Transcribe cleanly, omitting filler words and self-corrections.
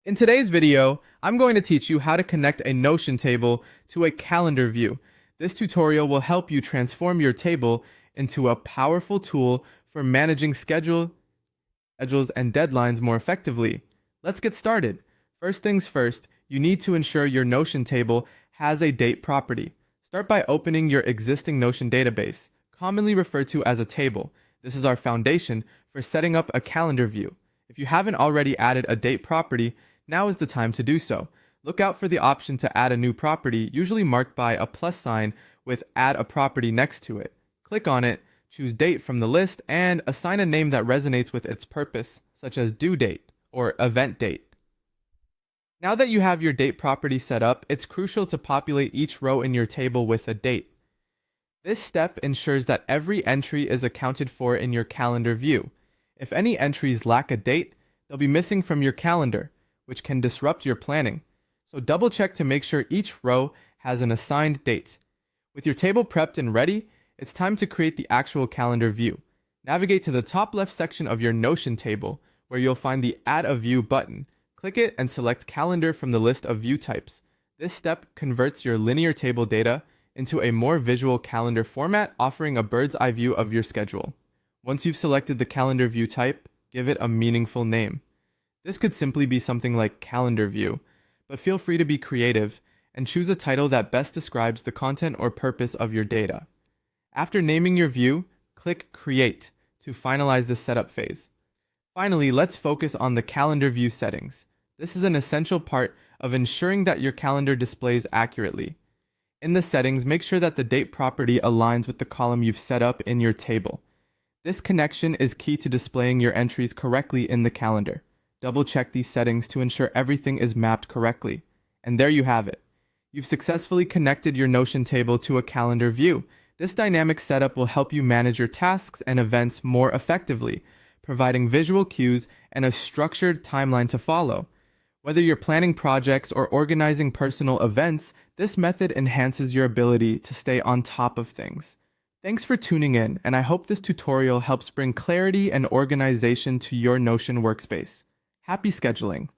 In today's video, I'm going to teach you how to connect a Notion table to a calendar view. This tutorial will help you transform your table into a powerful tool for managing schedules and deadlines more effectively. Let's get started. First things first, you need to ensure your Notion table has a date property. Start by opening your existing Notion database, commonly referred to as a table. This is our foundation for setting up a calendar view. If you haven't already added a date property, now is the time to do so. Look out for the option to add a new property, usually marked by a plus sign with add a property next to it. Click on it, choose date from the list, and assign a name that resonates with its purpose, such as due date or event date. Now that you have your date property set up, it's crucial to populate each row in your table with a date. This step ensures that every entry is accounted for in your calendar view. If any entries lack a date, they'll be missing from your calendar, which can disrupt your planning. So double check to make sure each row has an assigned date. With your table prepped and ready, it's time to create the actual calendar view. Navigate to the top left section of your Notion table, where you'll find the Add a View button. Click it and select Calendar from the list of view types. This step converts your linear table data into a more visual calendar format, offering a bird's eye view of your schedule. Once you've selected the calendar view type, give it a meaningful name. This could simply be something like Calendar View, but feel free to be creative and choose a title that best describes the content or purpose of your data. After naming your view, click Create to finalize the setup phase. Finally, let's focus on the calendar view settings. This is an essential part of ensuring that your calendar displays accurately. In the settings, make sure that the date property aligns with the column you've set up in your table. This connection is key to displaying your entries correctly in the calendar. Double check these settings to ensure everything is mapped correctly. And there you have it. You've successfully connected your Notion table to a calendar view. This dynamic setup will help you manage your tasks and events more effectively, providing visual cues and a structured timeline to follow. Whether you're planning projects or organizing personal events, this method enhances your ability to stay on top of things. Thanks for tuning in, and I hope this tutorial helps bring clarity and organization to your Notion workspace. Happy scheduling!